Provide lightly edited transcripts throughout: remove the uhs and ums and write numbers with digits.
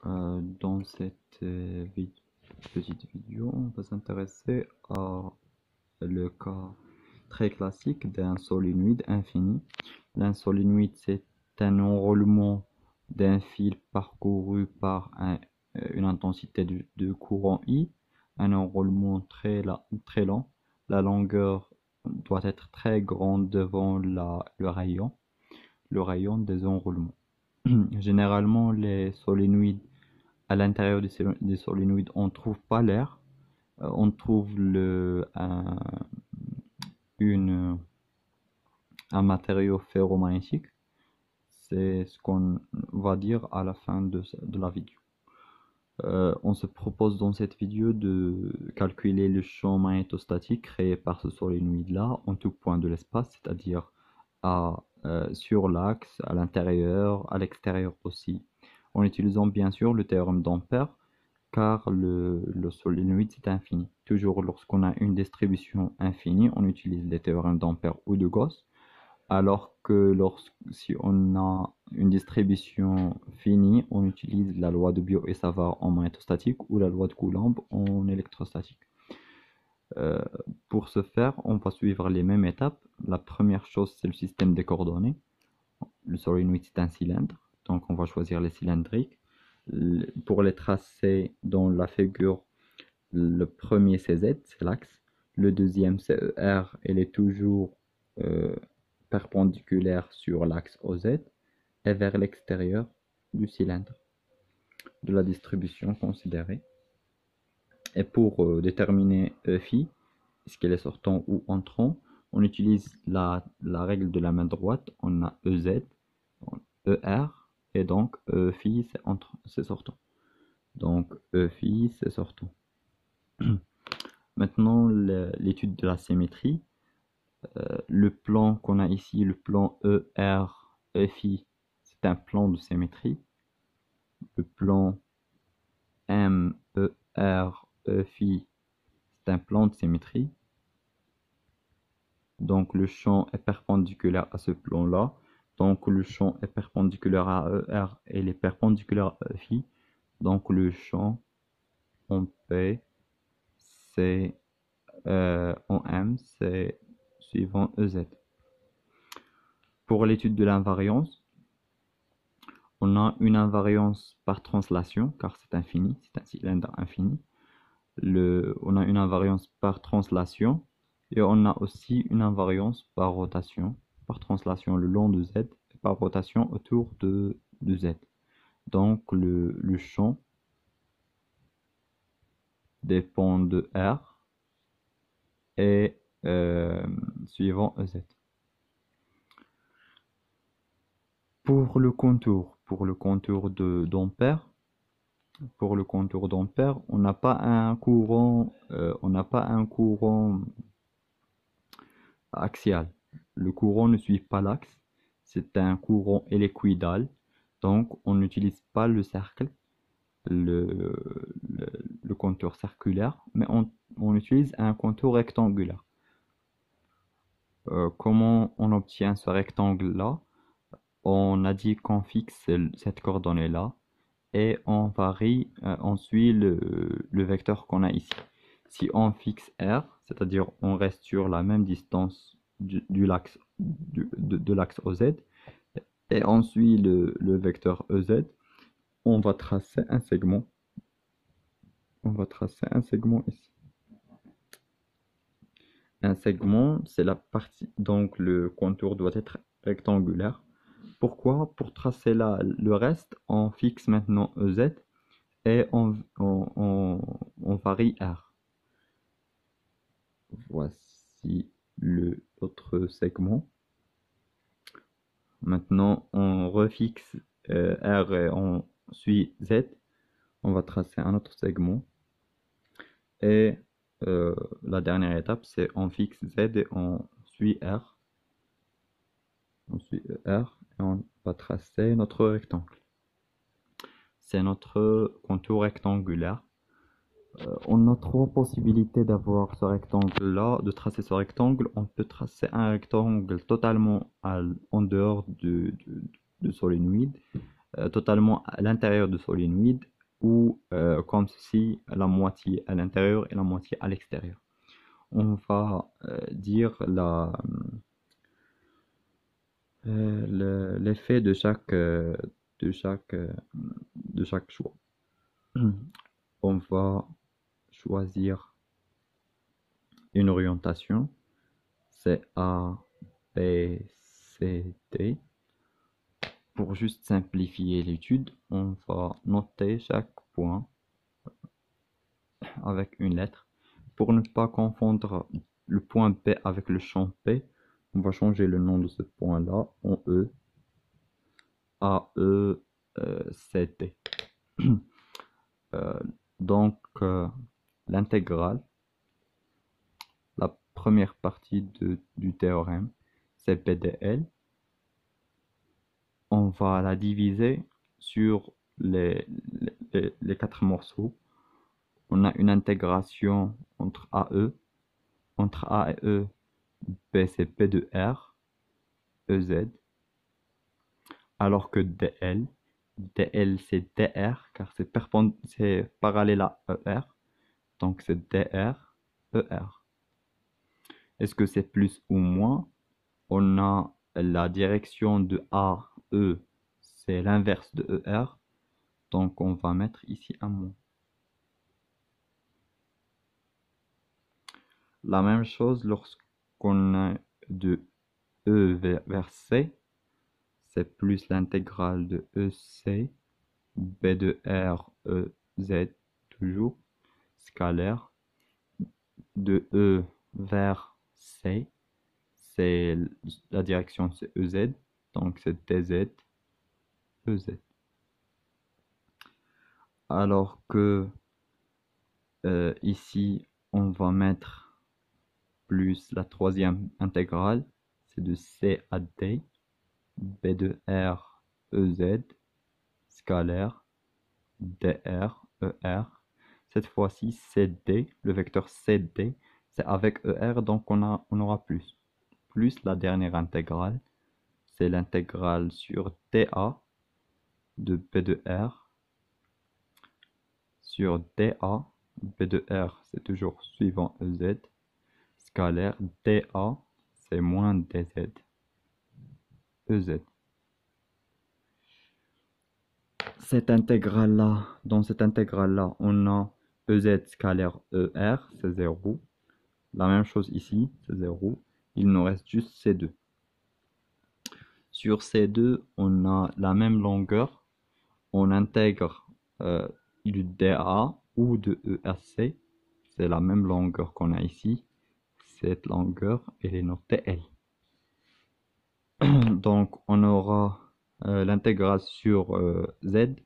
Dans cette petite vidéo, on va s'intéresser à le cas très classique d'un solénoïde infini. Un solénoïde, c'est un enroulement d'un fil parcouru par une intensité de courant I, un enroulement très lent. La longueur doit être très grande devant le rayon des enroulements. Généralement, les solénoïdes, à l'intérieur des solénoïdes, on ne trouve pas l'air, on trouve une, un matériau ferromagnétique. C'est ce qu'on va dire à la fin de la vidéo. On se propose dans cette vidéo de calculer le champ magnétostatique créé par ce solénoïde-là en tout point de l'espace, c'est-à-dire sur l'axe, à l'intérieur, à l'extérieur aussi, en utilisant bien sûr le théorème d'Ampère, car le solénoïde c'est infini. Toujours lorsqu'on a une distribution infinie, on utilise les théorèmes d'Ampère ou de Gauss, alors que si on a une distribution finie, on utilise la loi de Biot et Savart en magnétostatique ou la loi de Coulomb en électrostatique. Pour ce faire, on va suivre les mêmes étapes. La première chose, c'est le système des coordonnées. Le solénoïde, c'est un cylindre, donc on va choisir les cylindriques. Pour les tracer dans la figure, le premier c'est Z, c'est l'axe. Le deuxième c'est ER, elle est toujours perpendiculaire sur l'axe OZ et vers l'extérieur du cylindre de la distribution considérée. Et pour déterminer phi, est-ce qu'elle est sortant ou entrant, on utilise la règle de la main droite. On a EZ, ER, et donc E phi c'est sortant. Donc E phi c'est sortant. Maintenant, l'étude de la symétrie. Le plan qu'on a ici, le plan ER, EFI, c'est un plan de symétrie. Le plan MER, EFI, c'est un plan de symétrie. Donc le champ est perpendiculaire à ce plan-là. Donc le champ est perpendiculaire à ER et il est perpendiculaire à EFI. Donc le champ en P, c'est en M, c'est suivant EZ. Pour l'étude de l'invariance, on a une invariance par translation, car c'est infini, c'est un cylindre infini. On a une invariance par translation, et on a aussi une invariance par rotation, par translation le long de Z, et par rotation autour de Z. Donc le champ dépend de R et suivant EZ. Pour le contour d'Ampère, on n'a pas un courant, axial. Le courant ne suit pas l'axe, c'est un courant hélicoïdal, donc on n'utilise pas le cercle, le, le contour circulaire, mais on utilise un contour rectangulaire. Comment on obtient ce rectangle-là? On a dit qu'on fixe cette coordonnée-là et on suit le vecteur qu'on a ici. Si on fixe R, c'est-à-dire on reste sur la même distance de l'axe OZ, et on suit le vecteur EZ, on va tracer un segment. On va tracer un segment ici. Un segment, c'est la partie, donc le contour doit être rectangulaire. Pourquoi? Pour tracer le reste, on fixe maintenant EZ et on varie R. Voici l'autre segment. Maintenant, on refixe R et on suit Z. On va tracer un autre segment. Et la dernière étape, c'est on fixe Z et on suit R. On suit R et on va tracer notre rectangle. C'est notre contour rectangulaire. On a trois possibilités d'avoir ce rectangle-là, de tracer ce rectangle. On peut tracer un rectangle totalement en dehors de solénoïde, totalement à l'intérieur du solénoïde, ou comme ceci, la moitié à l'intérieur et la moitié à l'extérieur. On va dire l'effet de chaque, euh, de chaque choix. On va choisir une orientation, c'est A, B, C, D. Pour juste simplifier l'étude, on va noter chaque point avec une lettre. Pour ne pas confondre le point P avec le champ P, on va changer le nom de ce point-là en E, A, E, C, D. Euh, donc, l'intégrale, la première partie du théorème, c'est PDL. On va la diviser sur les quatre morceaux. On a une intégration entre AE, entre A et E, B c'est P de R, EZ, alors que DL, DL c'est DR, car c'est parallèle à ER, donc c'est DR, ER. Est-ce que c'est plus ou moins? On a la direction de AE, c'est l'inverse de ER, donc on va mettre ici un moins. La même chose lorsqu'on a de E vers C, c'est plus l'intégrale de EC, B de R, E, Z, toujours, scalaire, de E vers C, c'est la direction c'est EZ, donc c'est DZ, EZ. Alors que ici, on va mettre plus la troisième intégrale, c'est de C à D, B de R, EZ, scalaire, DR, ER. Cette fois-ci, CD, le vecteur CD, c'est avec ER, donc on aura plus. Plus la dernière intégrale, c'est l'intégrale sur DA de B de R, sur DA, B de R, c'est toujours suivant EZ, scalaire, DA, c'est moins DZ, EZ. Dans cette intégrale-là, on a EZ scalaire ER, c'est 0. La même chose ici, c'est 0. Il nous reste juste C2. Sur C2, on a la même longueur. On intègre du DA ou de ERC. C'est la même longueur qu'on a ici. Cette longueur, elle est notée L. Donc, on aura l'intégrale sur Z.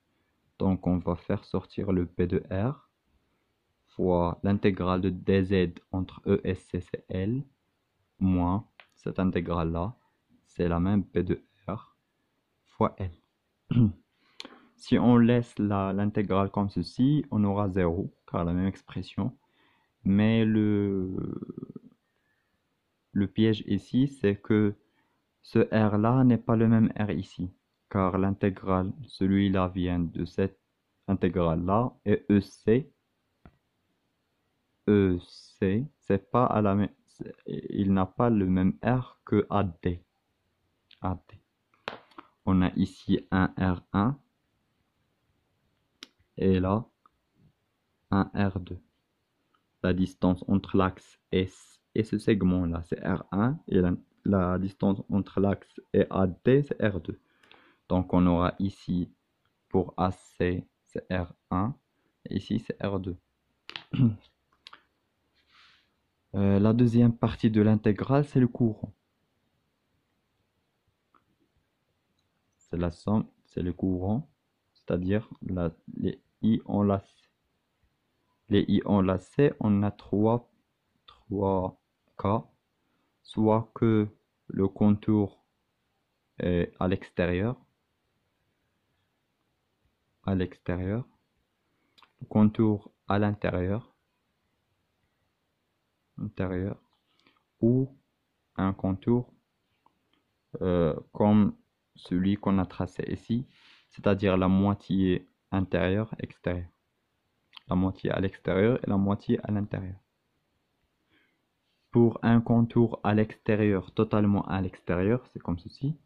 Donc, on va faire sortir le P de R fois l'intégrale de dz entre E et C, c'est L, moins cette intégrale-là, c'est la même P de R fois L. Si on laisse l'intégrale comme ceci, on aura 0, car la même expression. Mais le piège ici, c'est que ce R-là n'est pas le même R ici, car l'intégrale, celui-là vient de cette intégrale-là, et EC, c'est pas à la même, il n'a pas le même R que AD. AD. On a ici un R1 et là un R2. La distance entre l'axe S et ce segment-là, c'est R1 et la distance entre l'axe et AD, c'est R2. Donc on aura ici pour AC, c'est R1 et ici c'est R2. La deuxième partie de l'intégrale, c'est le courant. C'est la somme, c'est le courant, c'est-à-dire les I enlacés. Les I enlacés, on a trois cas, soit que le contour est à l'extérieur, le contour à l'intérieur, ou un contour comme celui qu'on a tracé ici, c'est-à-dire la moitié intérieur, extérieur. La moitié à l'extérieur et la moitié à l'intérieur. Pour un contour à l'extérieur, totalement à l'extérieur, c'est comme ceci.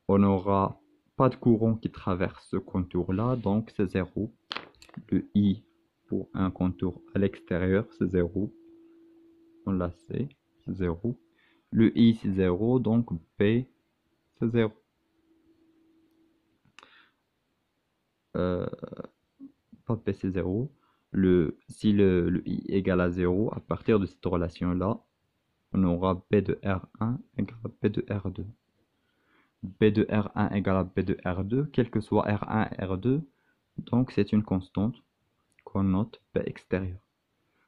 On n'aura pas de courant qui traverse ce contour-là, donc c'est 0. Le I pour un contour à l'extérieur, c'est 0. On l'a sait, c'est 0. Le I, c'est 0, donc P, c'est 0. Pas P, c'est 0. Si le I égale à 0, à partir de cette relation-là, on aura B de R1 égale à B de R2. B de R1 égale à B de R2, quel que soit R1 et R2, donc c'est une constante qu'on note P extérieur.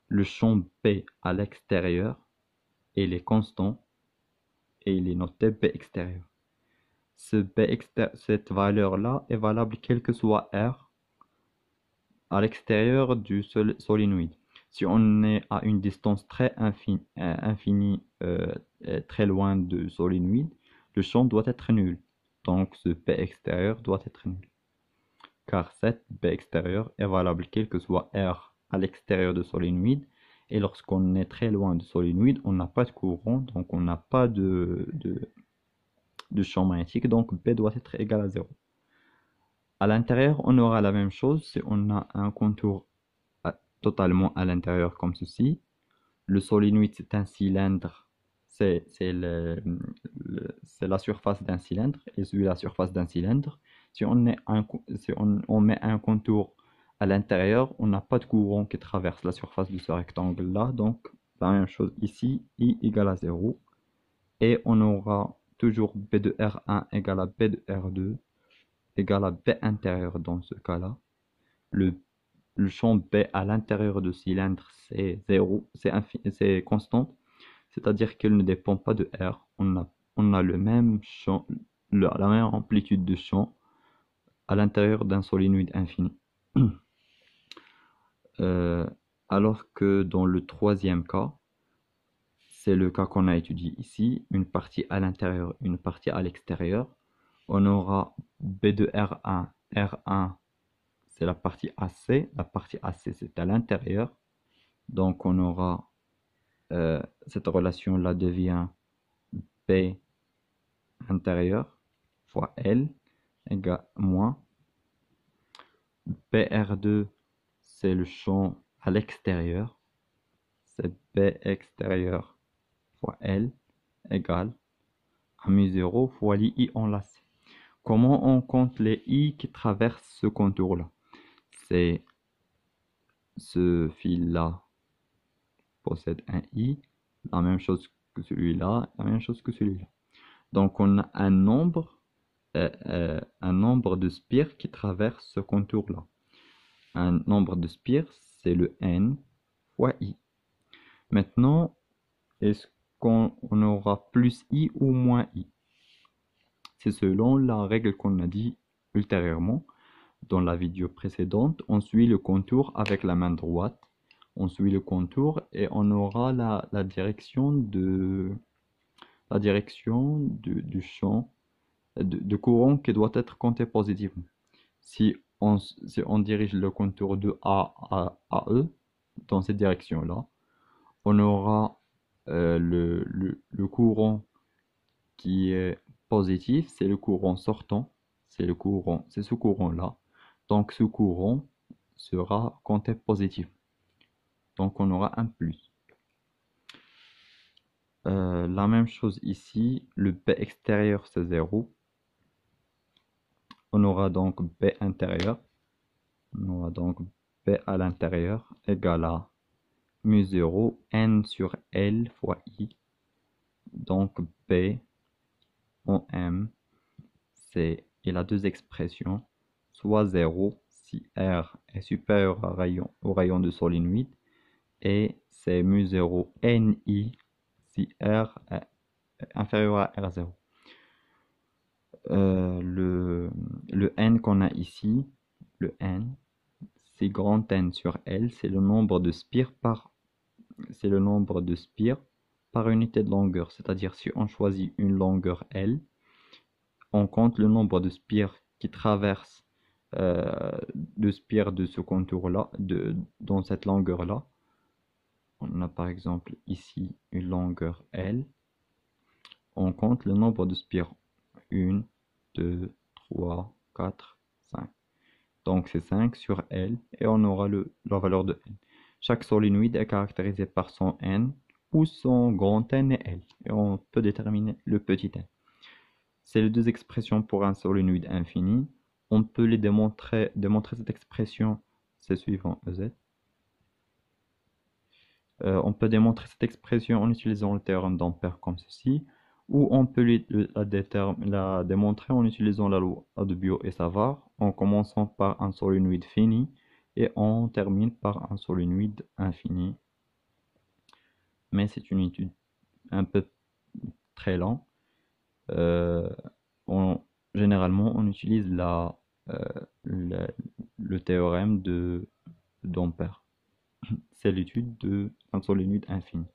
Le champ B à l'extérieur, il est constant et il est noté B extérieur. Cette valeur-là est valable quel que soit R à l'extérieur du solénoïde. Si on est à une distance très infinie, très loin du solénoïde, le champ doit être nul. Donc ce P extérieur doit être nul. Car cette B extérieur est valable quel que soit R à l'extérieur du solénoïde. Et lorsqu'on est très loin du solénoïde, on n'a pas de courant, donc on n'a pas de champ magnétique, donc B doit être égal à 0. À l'intérieur, on aura la même chose si on a un contour totalement à l'intérieur comme ceci. Le solénoïde, c'est un cylindre, c'est la surface d'un cylindre, et celui la surface d'un cylindre. Si on met un contour à l'intérieur, on n'a pas de courant qui traverse la surface de ce rectangle-là, donc la même chose ici, I égale à 0, et on aura toujours B de R1 égale à B de R2 égale à B intérieur dans ce cas-là. Le champ B à l'intérieur du cylindre, c'est 0, c'est constant, c'est-à-dire qu'il ne dépend pas de R. On a le même champ, la même amplitude de champ à l'intérieur d'un solénoïde infini. Alors que dans le troisième cas, c'est le cas qu'on a étudié ici, une partie à l'intérieur, une partie à l'extérieur. On aura B de R1, R1 c'est la partie AC, c'est à l'intérieur, donc on aura cette relation-là devient P intérieur fois L égale moins PR2, c'est le champ à l'extérieur, c'est P extérieur fois L égale à mu0 fois l'I enlacé. Comment on compte les I qui traversent ce contour-là? C'est ce fil-là possède un I, la même chose que celui-là, la même chose que celui-là. Donc on a un nombre de spires qui traversent ce contour-là. Un nombre de spires, c'est le N fois I. Maintenant, est-ce qu'on aura plus I ou moins I? C'est selon la règle qu'on a dit ultérieurement. Dans la vidéo précédente, on suit le contour avec la main droite. On suit le contour et on aura la direction du champ de courant qui doit être compté positivement. Si on dirige le contour de A à E dans cette direction-là, on aura le courant qui est positif, c'est le courant sortant, c'est ce courant-là. Donc ce courant sera compté positif. Donc on aura un plus. La même chose ici, le B extérieur c'est 0. On aura donc B intérieur. On aura donc B à l'intérieur égale à mu0 N sur L fois I. Donc B en M, il a deux expressions, soit 0 si R est supérieur au rayon de solénoïde, et c'est mu0 NI si R est inférieur à R0. Le N qu'on a ici, le N, c'est grand N sur L, c'est le nombre de spires par unité de longueur. C'est-à-dire si on choisit une longueur L, on compte le nombre de spires qui traversent de spire de ce contour-là, dans cette longueur-là. On a par exemple ici une longueur L. On compte le nombre de spires. 1, 2, 3, 4, 5. Donc c'est 5 sur L et on aura la valeur de N. Chaque solénoïde est caractérisé par son N ou son grand N et L. Et on peut déterminer le petit n. C'est les deux expressions pour un solénoïde infini. On peut les démontrer cette expression, c'est suivant EZ. On peut démontrer cette expression en utilisant le théorème d'Ampère comme ceci, ou on peut la démontrer en utilisant la loi de Biot et Savart, en commençant par un solénoïde fini et on termine par un solénoïde infini. Mais c'est une étude un peu très lente. Généralement, on utilise le théorème d'Ampère. C'est l'étude d'un solénoïde infini.